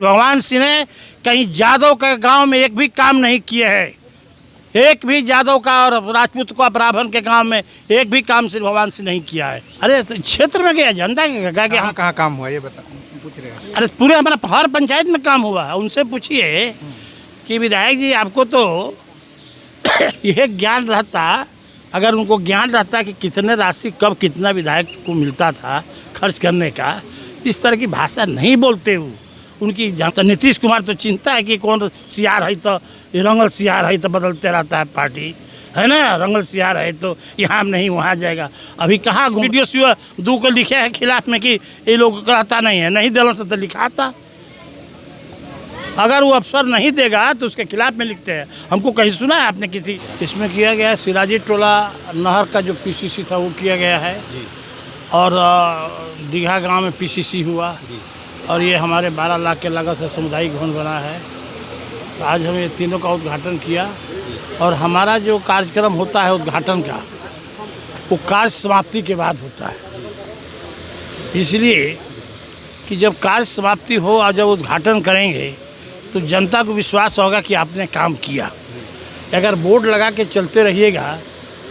भगवान सिंह ने कहीं यादव के गांव में एक भी काम नहीं किए हैं। एक भी यादव का और राजपूत का ब्राह्मण के गांव में एक भी काम श्री भगवान सिंह नहीं किया है। अरे तो क्षेत्र में गया जनता के गया, कहाँ काम हुआ ये बता, पूछ रहे हैं। अरे पूरे हमारा हर पंचायत में काम हुआ है। उनसे पूछिए कि विधायक जी आपको तो यह ज्ञान रहता, अगर उनको ज्ञान रहता कि कितने राशि कब कितना विधायक को मिलता था खर्च करने का, इस तरह की भाषा नहीं बोलते हो। उनकी जहाँ तक नीतीश कुमार तो चिंता है कि कौन सियार है तो रंगल सियार है तो बदलते रहता है पार्टी, है ना। रंगल सियार है तो यहाँ नहीं वहाँ जाएगा। अभी कहाँ वीडियो दू को लिखे है खिलाफ में कि ये लोग कहता नहीं है, नहीं दिलों से तो लिखाता। अगर वो अफसर नहीं देगा तो उसके खिलाफ में लिखते हैं। हमको कहीं सुना है आपने किसी? इसमें किया गया है सिराजी टोला नहर का जो पीसीसी था वो किया गया है, और दीघा गांव में पीसीसी हुआ, और ये हमारे 12 लाख के लागत से सामुदायिक भवन बना है। तो आज हम ये तीनों का उद्घाटन किया, और हमारा जो कार्यक्रम होता है उद्घाटन का वो कार्य समाप्ति के बाद होता है। इसलिए कि जब कार्य समाप्ति हो और जब उद्घाटन करेंगे तो जनता को विश्वास होगा कि आपने काम किया। अगर बोर्ड लगा के चलते रहिएगा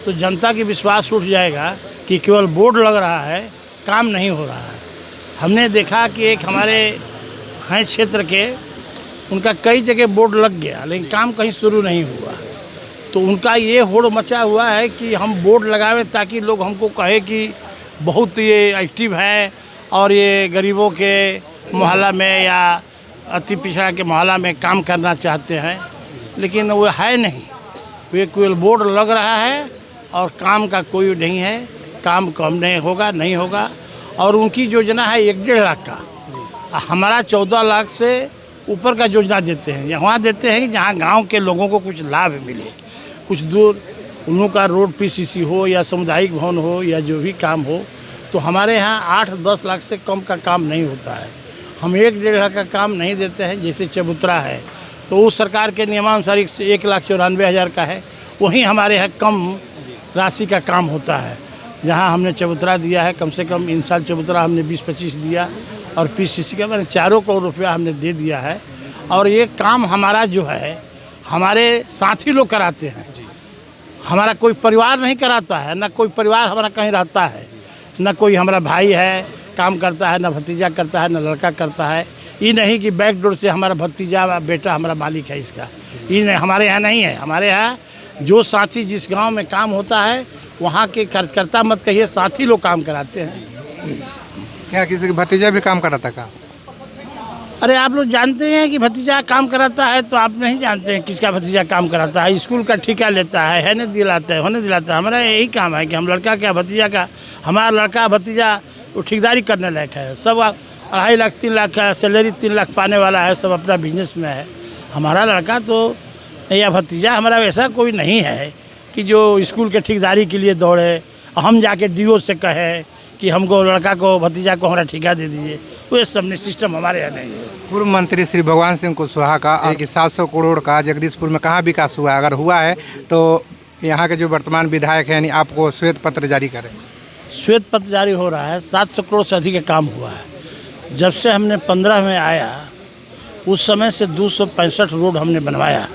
तो जनता की विश्वास उठ जाएगा कि केवल बोर्ड लग रहा है, काम नहीं हो रहा है। हमने देखा कि एक हमारे हैं क्षेत्र के, उनका कई जगह बोर्ड लग गया लेकिन काम कहीं शुरू नहीं हुआ। तो उनका ये होड़ मचा हुआ है कि हम बोर्ड लगावें ताकि लोग हमको कहे कि बहुत ये एक्टिव है और ये गरीबों के मोहल्ला में या अति पिछड़ा के मोहल्ला में काम करना चाहते हैं, लेकिन वो है नहीं। वे केवल बोर्ड लग रहा है और काम का कोई नहीं है। काम कम नहीं होगा, नहीं होगा। और उनकी योजना है 1-1.5 लाख का, हमारा 14 लाख से ऊपर का योजना देते हैं। यहाँ देते हैं कि जहाँ गांव के लोगों को कुछ लाभ मिले, कुछ दूर उन लोगों का रोड पीसीसी हो या सामुदायिक भवन हो या जो भी काम हो। तो हमारे यहाँ 8-10 लाख से कम का काम नहीं होता है। हम 1-1.5 लाख का काम नहीं देते हैं। जैसे चबूतरा है तो उस सरकार के नियमानुसार 1,94,000 का है, वहीं हमारे यहाँ कम राशि का काम होता है। जहाँ हमने चबूतरा दिया है, कम से कम इन साल चबूतरा हमने 20-25 दिया, और पीसीसी का मैंने 4 करोड़ रुपया हमने दे दिया है। और ये काम हमारा जो है हमारे साथी लोग कराते हैं, हमारा कोई परिवार नहीं कराता है। ना कोई परिवार हमारा कहीं रहता है, ना कोई हमारा भाई है काम करता है, ना भतीजा करता है, ना लड़का करता है। ये नहीं कि बैकडोर से हमारा भतीजा बेटा हमारा मालिक है इसका, ये नहीं, हमारे यहाँ नहीं है। हमारे यहाँ जो साथी जिस गांव में काम होता है वहाँ के कार्यकर्ता मत कहिए, साथी लोग काम कराते हैं। क्या किसी का भतीजा भी काम कराता का? अरे आप लोग जानते हैं कि भतीजा काम कराता है, तो आप नहीं जानते हैं किसका भतीजा काम कराता है। स्कूल का ठेका लेता है नहीं दिलाता है, होने दिलाता है। हमारा यही काम है कि हम लड़का क्या भतीजा का, हमारा लड़का भतीजा वो ठेकेदारी करने लायक है। सब 2.5 लाख 3 लाख का सैलरी 3 लाख पाने वाला है, सब अपना बिजनेस में है। हमारा लड़का तो या भतीजा हमारा वैसा कोई नहीं है कि जो स्कूल के ठेकेदारी के लिए दौड़े, हम जाके डीओ से कहे कि हमको लड़का को भतीजा को हमारा ठेका दे दीजिए। वो सब सिस्टम हमारे यहाँ नहीं है। पूर्व मंत्री श्री भगवान सिंह कुशवाहा का कि 700 करोड़ का जगदीशपुर में कहाँ विकास हुआ है? अगर हुआ है तो यहाँ के जो वर्तमान विधायक हैं यानी आपको श्वेत पत्र जारी करें। श्वेत पत्र जारी हो रहा है। 700 करोड़ से अधिक का काम हुआ है। जब से हमने 15 में आया उस समय से 265 रोड हमने बनवाया,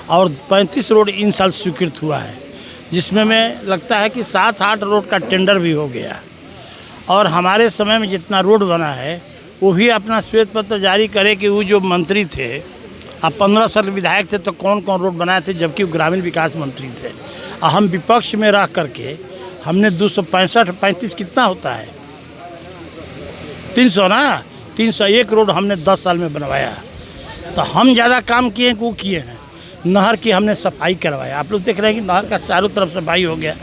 और 35 रोड इन साल स्वीकृत हुआ है, जिसमें में लगता है कि 7-8 रोड का टेंडर भी हो गया। और हमारे समय में जितना रोड बना है वो भी अपना श्वेत पत्र जारी करे कि वो जो मंत्री थे, अब 15 साल विधायक थे तो कौन कौन रोड बनाए थे, जबकि वो ग्रामीण विकास मंत्री थे। हम विपक्ष में रह करके हमने 265-35 कितना होता है 300 ना, 301 रोड हमने 10 साल में बनवाया। तो हम ज़्यादा काम किए हैं, वो किए हैं। नहर की हमने सफाई करवाया। आप लोग देख रहे हैं कि नहर का चारों तरफ सफाई हो गया।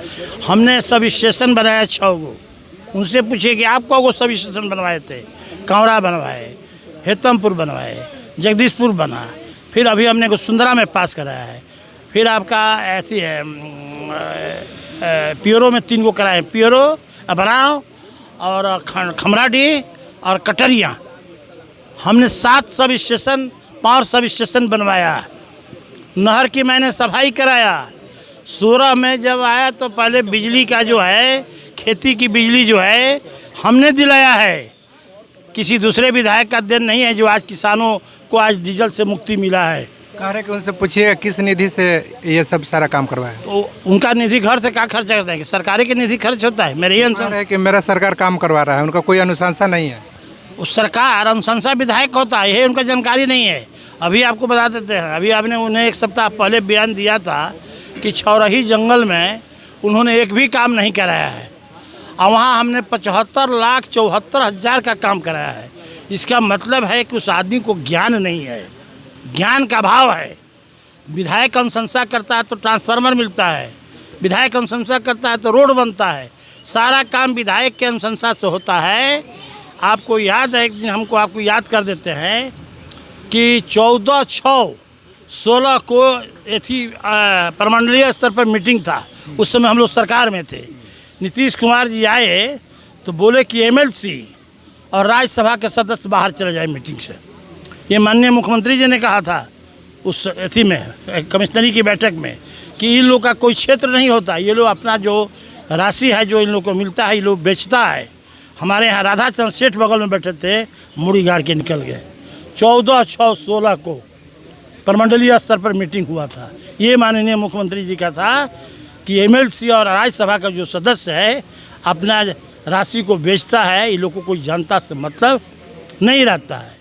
हमने सब स्टेशन बनाया 6 गो। उनसे पूछिए कि आप को सब स्टेशन बनवाए थे? कांवरा बनवाए, हेतमपुर बनवाए, जगदीशपुर बना, फिर अभी हमने को सुंदरा में पास कराया है, फिर आपका ऐसी है पियरो में 3 गो कराए, पियरो, अबराव और खमराडी और कटरिया। हमने 7 सब स्टेशन 5 सब स्टेशन बनवाया। नहर की मैंने सफाई कराया। 16 में जब आया तो पहले बिजली का जो है खेती की बिजली जो है हमने दिलाया है। किसी दूसरे विधायक का देन नहीं है जो आज किसानों को आज डीजल से मुक्ति मिला है। कह रहे कि उनसे पूछिए किस निधि से ये सब सारा काम करवाया। तो उनका निधि घर से क्या खर्च करता है कि सरकारी के निधि खर्च होता है? मेरे ही कह रहे हैं कि मेरा सरकार काम करवा रहा है, उनका कोई अनुशंसा नहीं है। उस सरकार अनुशंसा विधायक होता है, ये उनका जानकारी नहीं है। अभी आपको बता देते हैं, अभी आपने उन्हें एक सप्ताह पहले बयान दिया था कि छौरही जंगल में उन्होंने एक भी काम नहीं कराया है और वहाँ हमने 75,74,000 का काम कराया है। इसका मतलब है कि उस आदमी को ज्ञान नहीं है, ज्ञान का अभाव है। विधायक अनुशंसा करता है तो ट्रांसफार्मर मिलता है, विधायक अनुशंसा करता है तो रोड बनता है, सारा काम विधायक के अनुशंसा से होता है। आपको याद है, एक दिन हमको आपको याद कर देते हैं कि 14/6/16 को एथी प्रमंडलीय स्तर पर मीटिंग था। उस समय हम लोग सरकार में थे। नीतीश कुमार जी आए तो बोले कि एमएलसी और राज्यसभा के सदस्य बाहर चले जाए मीटिंग से। ये माननीय मुख्यमंत्री जी ने कहा था उस एथी में कमिश्नरी की बैठक में कि इन लोग का कोई क्षेत्र नहीं होता, ये लोग अपना जो राशि है जो इन लोग को मिलता है ये लोग बेचता है। हमारे यहाँ राधाचंद सेठ बगल में बैठे थे, मुड़ी गाड़ के निकल गए। 14/6/16 को प्रमंडलीय स्तर पर मीटिंग हुआ था। ये माननीय मुख्यमंत्री जी का था कि एमएलसी और राज्यसभा का जो सदस्य है अपना राशि को बेचता है, इन लोग को कोई जनता से मतलब नहीं रहता है,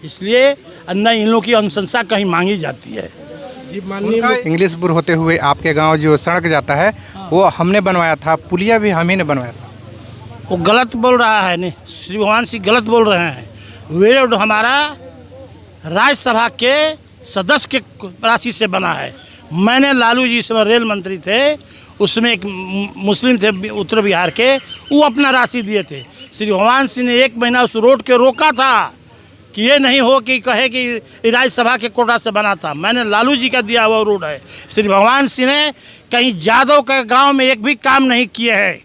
इसलिए न इन लोग की अनुशंसा कहीं मांगी जाती है। जी माननीय इंग्लिशपुर होते हुए आपके गांव जो सड़क जाता है वो हमने बनवाया था, पुलिया भी हम ही ने बनवाया था। वो गलत बोल रहा है, नहीं श्री भगवान सिंह गलत बोल रहे हैं। वे रोड हमारा राज्यसभा के सदस्य के राशि से बना है। मैंने लालू जी समय रेल मंत्री थे, उसमें एक मुस्लिम थे उत्तर बिहार के, वो अपना राशि दिए थे। श्री भगवान सिंह ने 1 महीना उस रोड के रोका था कि ये नहीं हो कि कहे कि राज्यसभा के कोटा से बना था। मैंने लालू जी का दिया हुआ रोड है। श्री भगवान सिंह ने कहीं यादव के गांव में एक भी काम नहीं किए हैं,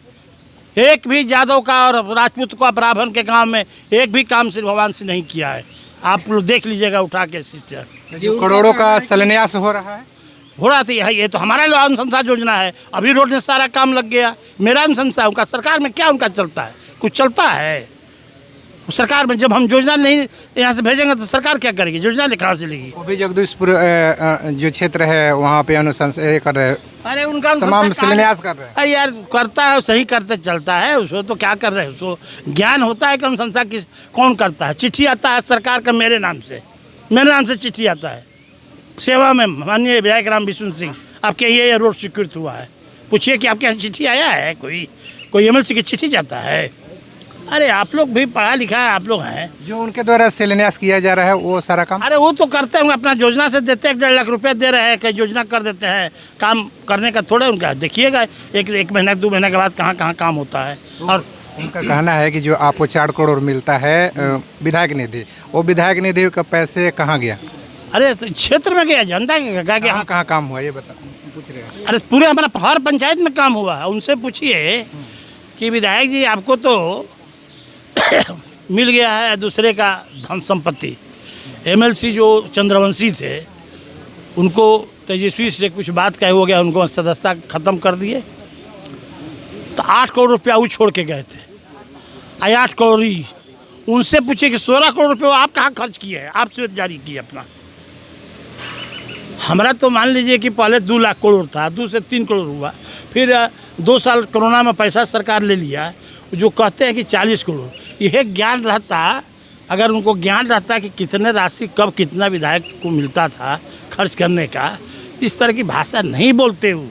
एक भी यादव का और राजपूत का ब्राह्मण के गांव में एक भी काम श्री भगवान सिंह नहीं किया है। आप लोग देख लीजिएगा उठा के शिष्य। करोड़ों का शिलान्यास हो रहा है, हो रहा था। ये तो हमारा अनुशंसा योजना है। अभी रोड में सारा काम लग गया, मेरा अनुशंसा। उनका सरकार में क्या उनका चलता है? कुछ चलता है सरकार में? जब हम योजना नहीं यहाँ से भेजेंगे तो सरकार क्या करेगी? योजना कहाँ से लेगी? वो भी जगदीशपुर जो क्षेत्र है वहाँ पे अनुशंसा कर रहे हैं। अरे उनका तमाम शिलान्यास कर रहे हैं। अरे यार करता है, सही करते चलता है। उसको तो क्या कर रहे हैं, उसको ज्ञान होता है कि अनुशंसा किस कौन करता है। चिट्ठी आता है सरकार का मेरे नाम से चिट्ठी आता है सेवा में। माननीय विधायक राम विष्णु सिंह, आपके ये रोड स्वीकृत हुआ है, पूछिए कि आपके यहाँ चिट्ठी आया है? कोई एमएलसी की चिट्ठी जाता है? अरे आप लोग भी पढ़ा लिखा है, आप लोग हैं। जो उनके द्वारा शिलान्यास किया जा रहा है वो सारा काम, अरे वो तो करते हैं, अपना योजना से देते हैं। 1.5 लाख रुपए दे रहे हैं, कई योजना कर देते हैं। काम करने का थोड़ा उनका देखिएगा, एक महीना 2 महीने के बाद कहाँ काम होता है। और उनका कहना है कि जो आपको 4 करोड़ मिलता है विधायक निधि, वो विधायक निधि का पैसे कहाँ गया? अरे तो क्षेत्र में गया, जनता के कहाँ काम हुआ ये बता, पूछ रहे हैं। अरे पूरे हमारा हर पंचायत में काम हुआ है। उनसे पूछिए कि विधायक जी आपको तो मिल गया है दूसरे का धन संपत्ति। एमएलसी जो चंद्रवंशी थे उनको तेजस्वी से कुछ बात कहे हो गया, उनको सदस्यता ख़त्म कर दिए तो 8 करोड़ रुपया वो छोड़ के गए थे। 8 करोड़ ही उनसे पूछे कि 16 करोड़ रुपये आप कहाँ खर्च किए हैं, आप स्वेत जारी किए अपना। हमारा तो मान लीजिए कि पहले 2 लाख करोड़ था, 2 से 3 करोड़ हुआ, फिर 2 साल कोरोना में पैसा सरकार ले लिया। जो कहते हैं कि 40 करोड़, यह ज्ञान रहता, अगर उनको ज्ञान रहता कि कितने राशि कब कितना विधायक को मिलता था खर्च करने का, इस तरह की भाषा नहीं बोलते। वो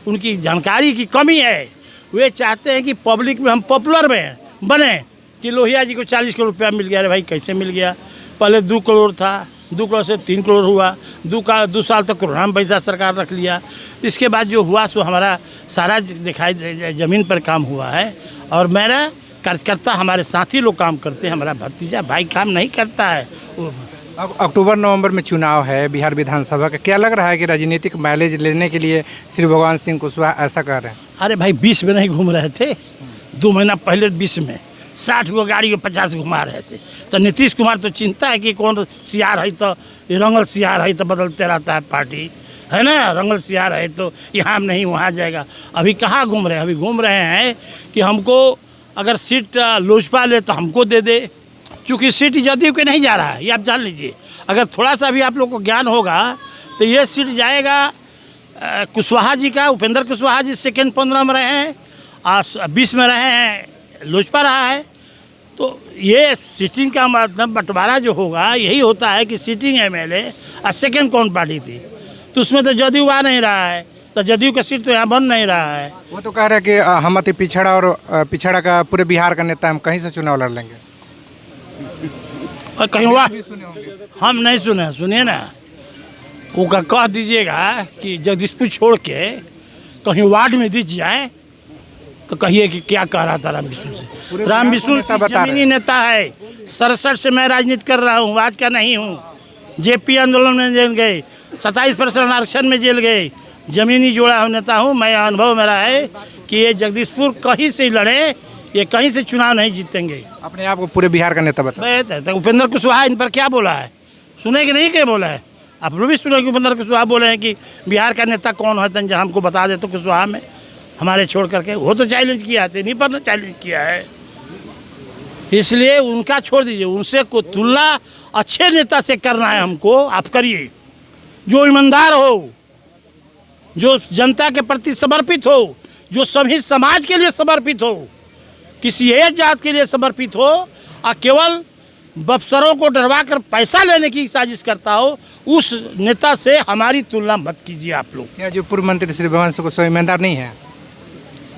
उनकी जानकारी की कमी है। वे चाहते हैं कि पब्लिक में हम पॉपुलर में बने कि लोहिया जी को 40 करोड़ रुपया मिल गया। अरे भाई कैसे मिल गया? पहले 2 करोड़ था, 2 करोड़ से 3 करोड़ हुआ, 2 साल तक कोरोना में पैसा सरकार रख लिया। इसके बाद जो हुआ सो हमारा सारा दिखाई ज़मीन पर काम हुआ है। और मेरा कार्यकर्ता हमारे साथी लोग काम करते हैं, हमारा भतीजा भाई काम नहीं करता है। अब अक्टूबर नवंबर में चुनाव है बिहार विधानसभा का, क्या लग रहा है कि राजनीतिक माइलेज लेने के लिए श्री भगवान सिंह कुशवाहा ऐसा कर रहे हैं? अरे भाई 20 में नहीं घूम रहे थे, 2 महीना पहले 20 में 60 गो गाड़ी को 50 घुमा रहे थे। तो नीतीश कुमार तो चिंता है कि कौन सियार है, तो रंगल सियार है तो बदलते रहता है पार्टी, है ना। रंगल सियार है तो यहाँ नहीं वहाँ जाएगा। अभी कहाँ घूम रहे हैं? अभी घूम रहे हैं कि हमको अगर सीट लोजपा ले तो हमको दे दे, चूँकि सीट जदयू के नहीं जा रहा है, ये आप जान लीजिए। अगर थोड़ा सा भी आप लोग को ज्ञान होगा तो ये सीट जाएगा कुशवाहा जी का। उपेंद्र कुशवाहा जी सेकेंड 15 में रहे हैं, 20 में रहे हैं, लोजपा रहा है। तो ये सीटिंग का मतलब बंटवारा जो होगा यही होता है कि सीटिंग एमएलए और सेकेंड कौन पार्टी थी, तो उसमें तो जदयू आ नहीं रहा है, तो जदयू का सीट तो यहाँ बन नहीं रहा है। वो तो कह रहे हैं कि हम अति पिछड़ा और पिछड़ा का पूरे बिहार का नेता, हम कहीं से चुनाव लड़ लेंगे। और कहीं वाह हम नहीं सुने, सुनिए ना, वो का कह दीजिएगा कि जगदीशपुर छोड़ के कहीं वार्ड में दिख जाए तो कहिए कि क्या कह रहा था राम विष्णु से। राम विष्णु जमीनी नेता है, 67 से मैं राजनीति कर रहा हूँ, आज का नहीं हूँ। जेपी आंदोलन में जेल गए, 27% आरक्षण में जेल गए, जमीनी जोड़ा हुआ नेता हूँ मैं। अनुभव मेरा है कि ये जगदीशपुर कहीं से लड़े, ये कहीं से चुनाव नहीं जीतेंगे। अपने आप को पूरे बिहार का नेता बताया। तो उपेंद्र कुशवाहा इन पर क्या बोला है, सुने कि नहीं क्या बोला है? आप लोग भी सुने कि उपेंद्र कुशवाहा बोले हैं कि बिहार का नेता कौन है, तंजा हमको बता दे तो कुशवाहा में हमारे छोड़ करके। वो तो चैलेंज किया थे, नहीं पर चैलेंज किया है, इसलिए उनका छोड़ दीजिए। उनसे को तुलना अच्छे नेता से करना है हमको, आप करिए जो ईमानदार हो, जो जनता के प्रति समर्पित हो, जो सभी समाज के लिए समर्पित हो, किसी एक जात के लिए समर्पित हो, और केवल बफसरों को डरवा कर पैसा लेने की साजिश करता हो, उस नेता से हमारी तुलना मत कीजिए आप लोग। क्या जो पूर्व मंत्री श्री भवन से कोई ईमानदार नहीं है?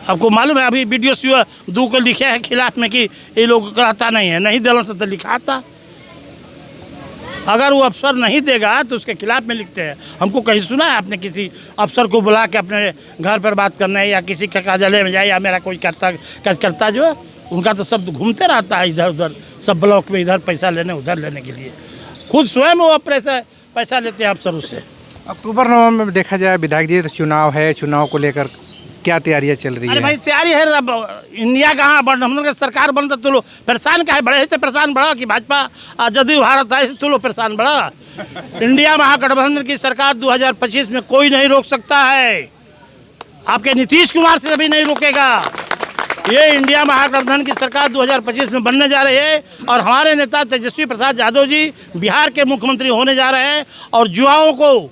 आपको मालूम है, अभी वीडियो दू को लिखे है खिलाफ में कि ये लोग कहता नहीं है, नहीं दिलों से तो लिखाता। अगर वो अफसर नहीं देगा तो उसके खिलाफ में लिखते हैं। हमको कहीं सुना है आपने किसी अफसर को बुला के अपने घर पर बात करना है, या किसी का कार्यालय में जाए, या मेरा कोई करता जो है, उनका तो शब्द घूमते रहता है इधर उधर, सब ब्लॉक में, इधर पैसा लेने उधर लेने के लिए। खुद स्वयं वो पैसा लेते हैं अफसर उससे। अक्टूबर नवंबर में देखा जाए विधायक जी, तो चुनाव है, चुनाव को लेकर क्या तैयारियां चल रही है? अरे भाई तैयारी है, इंडिया कहाँ बन, हम लोग सरकार बनता तो लोग परेशान का है, बड़े से परेशान बढ़ा कि भाजपा जदयू भारत है, तो लोग परेशान बढ़ा। इंडिया महागठबंधन की सरकार 2025 में कोई नहीं रोक सकता है, आपके नीतीश कुमार से भी नहीं रोकेगा। ये इंडिया महागठबंधन की सरकार 2025 में बनने जा रही है, और हमारे नेता तेजस्वी प्रसाद यादव जी बिहार के मुख्यमंत्री होने जा रहे हैं। और युवाओं को,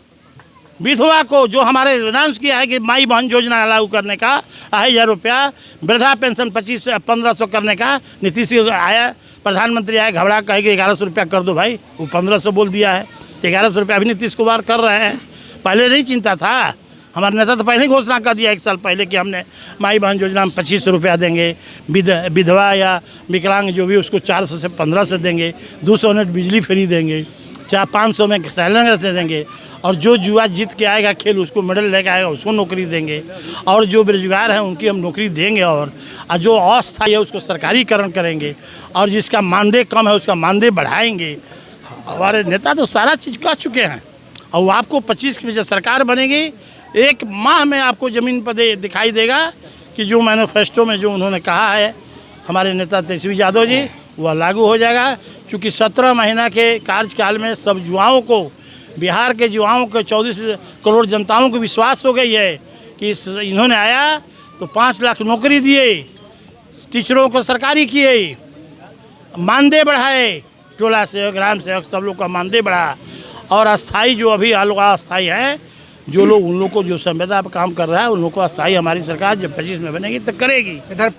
विधवा को, जो हमारे अनाउंस किया है कि माई बहन योजना लागू करने का 2,500 रुपया, वृद्धा पेंशन 1500 करने का, नीतीश आया, प्रधानमंत्री आया, घबरा कहे कि 1100 रुपया कर दो भाई, वो 1500 बोल दिया है, 1100 रुपया अभी नीतीश कुमार कर रहे हैं। पहले नहीं चिंता था, हमारे नेता तो पहले घोषणा कर दिया 1 साल पहले कि हमने माई बहन योजना में 2500 रुपया देंगे, विधवा या विकलांग जो भी उसको 400 से 1500 देंगे, 200 यूनिट बिजली फ्री देंगे, 500 में सिलेंडर से देंगे, और जो युवा जीत के आएगा खेल उसको मेडल लेके आएगा उसको नौकरी देंगे, और जो बेरोजगार हैं उनकी हम नौकरी देंगे, और जो अस्थायी है उसको सरकारीकरण करेंगे, और जिसका मानदेय कम है उसका मानदेय बढ़ाएंगे। हमारे नेता तो सारा चीज़ कह चुके हैं, और आपको 25 की वजह सरकार बनेगी, 1 माह में आपको ज़मीन पर दिखाई देगा कि जो मैनिफेस्टो में जो उन्होंने कहा है हमारे नेता तेजस्वी यादव जी, वह लागू हो जाएगा। चूँकि 17 महीना के कार्यकाल में सब युवाओं को, बिहार के युवाओं को, 24 करोड़ जनताओं को विश्वास हो गई है कि इन्होंने आया तो 5 लाख नौकरी दिए, टीचरों को सरकारी किए, मानदेय बढ़ाए, टोला सेवक, ग्राम सेवक, सब लोग का मानदेय बढ़ा, और अस्थाई जो अभी अस्थाई है, जो लोग, उन लोग को जो संविदा पर काम कर रहा है उन लोग को अस्थाई हमारी सरकार जब 25 में बनेगी तो करेगी। इधर